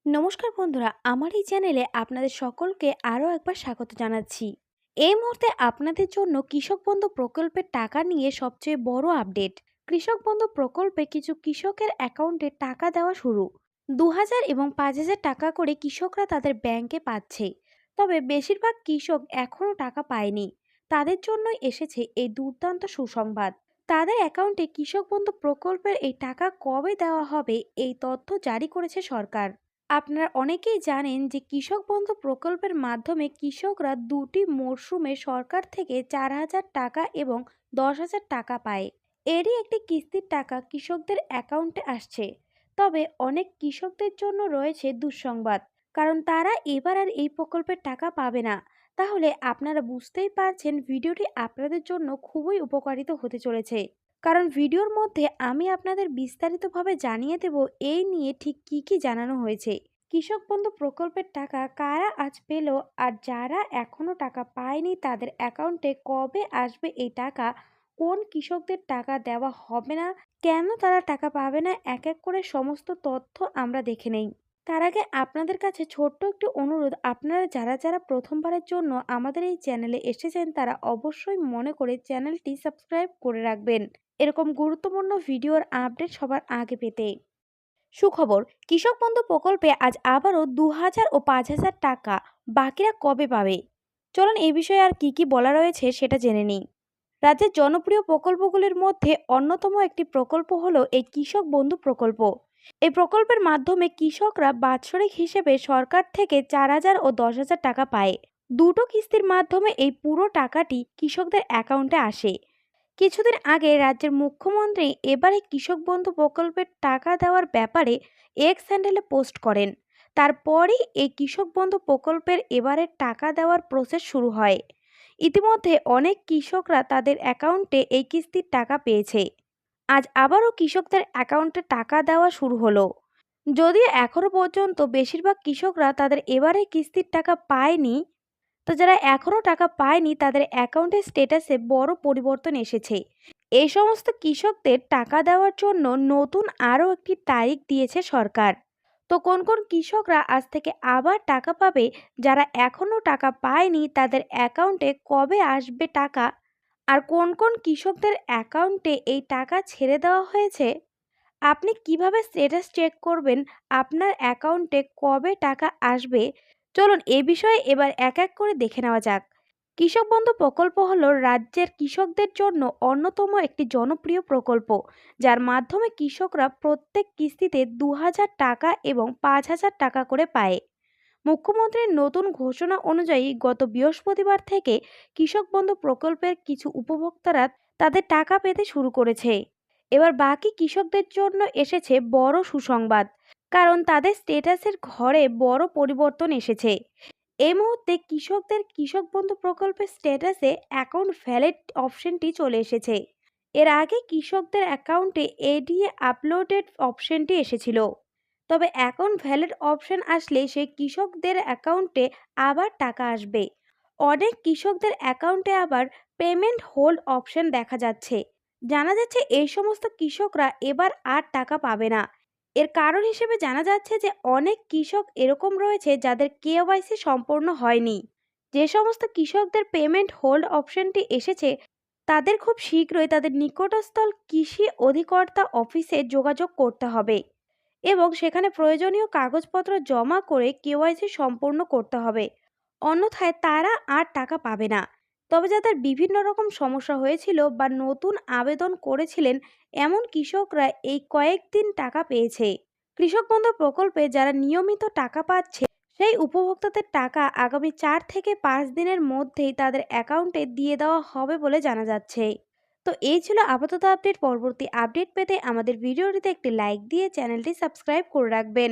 নমস্কার বন্ধুরা, আমার এই চ্যানেলে আপনাদের সকলকে আরও একবার স্বাগত জানাচ্ছি। এই মুহূর্তে আপনাদের জন্য কৃষক বন্ধু প্রকল্পের টাকা নিয়ে সবচেয়ে বড় আপডেট। কৃষক বন্ধু প্রকল্পে কিছু কৃষকের অ্যাকাউন্টে টাকা দেওয়া শুরু। ২,০০০ এবং ৫,০০০ টাকা করে কৃষকরা তাদের ব্যাংকে পাচ্ছে। তবে বেশিরভাগ কৃষক এখনও টাকা পায়নি। তাদের জন্যই এসেছে এই দুর্দান্ত সুসংবাদ। তাদের অ্যাকাউন্টে কৃষক বন্ধু প্রকল্পের এই টাকা কবে দেওয়া হবে, এই তথ্য জারি করেছে সরকার। আপনারা অনেকেই জানেন যে কৃষক বন্ধু প্রকল্পের মাধ্যমে কৃষকরা দুটি মরশুমে সরকার থেকে ৪,০০০ টাকা এবং ১০,০০০ টাকা পায়। এরই একটি কিস্তির টাকা কৃষকদের অ্যাকাউন্টে আসছে। তবে অনেক কৃষকদের জন্য রয়েছে দুঃসংবাদ, কারণ তারা এবার আর এই প্রকল্পের টাকা পাবে না। তাহলে আপনারা বুঝতেই পারছেন ভিডিওটি আপনাদের জন্য খুবই উপকারিত হতে চলেছে, কারণ ভিডিওর মধ্যে আমি আপনাদের বিস্তারিতভাবে জানিয়ে দেব এই নিয়ে ঠিক কি কি জানানো হয়েছে। কৃষক বন্ধু প্রকল্পের টাকা কারা আজ পেল, আর যারা এখনো টাকা পায়নি তাদের অ্যাকাউন্টে কবে আসবে এই টাকা, কোন কৃষকদের টাকা দেওয়া হবে না, কেন তারা টাকা পাবে না, এক এক করে সমস্ত তথ্য আমরা দেখে নেই। তার আগে আপনাদের কাছে ছোট্ট একটি অনুরোধ, আপনারা যারা যারা প্রথমবারের জন্য আমাদের এই চ্যানেলে এসেছেন তারা অবশ্যই মনে করে চ্যানেলটি সাবস্ক্রাইব করে রাখবেন, এরকম গুরুত্বপূর্ণ ভিডিওর আপডেট সবার আগে পেতে। সুখবর, কৃষক বন্ধু প্রকল্পে আজ আবারও ২,০০০ ও ৫,০০০ টাকা বাকিরা কবে পাবে। চলুন এই বিষয়ে আর কি কি বলা রয়েছে সেটা জেনে নিই। রাজ্যের জনপ্রিয় প্রকল্পগুলির মধ্যে অন্যতম একটি প্রকল্প হলো এই কৃষক বন্ধু প্রকল্প। এই প্রকল্পের মাধ্যমে কৃষকরা বাৎসরিক হিসেবে সরকার থেকে ৪,০০০ ও ১০,০০০ টাকা পায়। দুটো কিস্তির মাধ্যমে এই পুরো টাকাটি কৃষকদের অ্যাকাউন্টে আসে। কিছুদিন আগে রাজ্যের মুখ্যমন্ত্রী এবারে কৃষক বন্ধু প্রকল্পের টাকা দেওয়ার ব্যাপারে এক্স হ্যান্ডেলে পোস্ট করেন। তারপরই এই কৃষক বন্ধু প্রকল্পের এবারের টাকা দেওয়ার প্রসেস শুরু হয়। ইতিমধ্যে অনেক কৃষকরা তাদের অ্যাকাউন্টে এই কিস্তির টাকা পেয়েছে। আজ আবারও কৃষকদের অ্যাকাউন্টে টাকা দেওয়া শুরু হলো। যদিও এখনো পর্যন্ত বেশিরভাগ কৃষকরা তাদের এবারে কিস্তির টাকা পায়নি, তো যারা এখনও টাকা পায়নি তাদের অ্যাকাউন্টের স্ট্যাটাসে বড় পরিবর্তন এসেছে। এই সমস্ত কৃষকদের টাকা দেওয়ার জন্য নতুন আরও একটি তারিখ দিয়েছে সরকার। তো কোন কোন কৃষকরা আজ থেকে আবার টাকা পাবে, যারা এখনও টাকা পায়নি তাদের অ্যাকাউন্টে কবে আসবে টাকা, আর কোন কোন কৃষকদের অ্যাকাউন্টে এই টাকা ছেড়ে দেওয়া হয়েছে, আপনি কিভাবে স্ট্যাটাস চেক করবেন আপনার অ্যাকাউন্টে কবে টাকা আসবে, চলুন এ বিষয়ে এবার এক এক করে দেখে নেওয়া যাক। কৃষক বন্ধু প্রকল্প হলো রাজ্যের কৃষকদের জন্য অন্যতম একটি জনপ্রিয় প্রকল্প, যার মাধ্যমে কৃষকরা প্রত্যেক কিস্তিতে ২,০০০ টাকা এবং ৫,০০০ টাকা করে পায়। মুখ্যমন্ত্রীর নতুন ঘোষণা অনুযায়ী গত বৃহস্পতিবার থেকে কৃষক বন্ধু প্রকল্পের কিছু উপভোক্তারা তাদের টাকা পেতে শুরু করেছে। এবার বাকি কৃষকদের জন্য এসেছে বড় সুসংবাদ, কারণ তাদের স্ট্যাটাসের ঘরে বড় পরিবর্তন এসেছে। এই মুহূর্তে কৃষকদের কৃষক বন্ধু প্রকল্পের স্ট্যাটাসে অ্যাকাউন্ট ভ্যালিড অপশনটি চলে এসেছে। এর আগে কৃষকদের অ্যাকাউন্টে এডিএ আপলোডেড অপশনটি এসেছিল। তবে অ্যাকাউন্ট ভ্যালিড অপশন আসলে সেই কৃষকদের অ্যাকাউন্টে আবার টাকা আসবে। অনেক কৃষকদের অ্যাকাউন্টে আবার পেমেন্ট হোল্ড অপশন দেখা যাচ্ছে। জানা যাচ্ছে এই সমস্ত কৃষকরা এবার আর টাকা পাবে না। এর কারণ হিসেবে জানা যাচ্ছে যে অনেক কৃষক এরকম রয়েছে যাদের কেওয়াইসি সম্পূর্ণ হয়নি। যে সমস্ত কৃষকদের পেমেন্ট হোল্ড অপশনটি এসেছে তাদের খুব শীঘ্রই তাদের নিকটস্থ কৃষি অধিকর্তা অফিসে যোগাযোগ করতে হবে এবং সেখানে প্রয়োজনীয় কাগজপত্র জমা করে কেওয়াইসি সম্পূর্ণ করতে হবে। অন্যথায় তারা আর টাকা পাবে না। তবে যাদের বিভিন্ন রকম সমস্যা হয়েছিল বা নতুন আবেদন করেছিলেন এমন কৃষকরা এই কয়েকদিন টাকা পেয়েছে। কৃষক বন্ধু প্রকল্পে যারা নিয়মিত টাকা পাচ্ছে সেই উপভোক্তাদের টাকা আগামী ৪ থেকে ৫ দিনের মধ্যেই তাদের অ্যাকাউন্টে দিয়ে দেওয়া হবে বলে জানা যাচ্ছে। তো এই ছিল আপাতত আপডেট। পরবর্তী আপডেট পেতে আমাদের ভিডিওটিতে একটি লাইক দিয়ে চ্যানেলটি সাবস্ক্রাইব করে রাখবেন।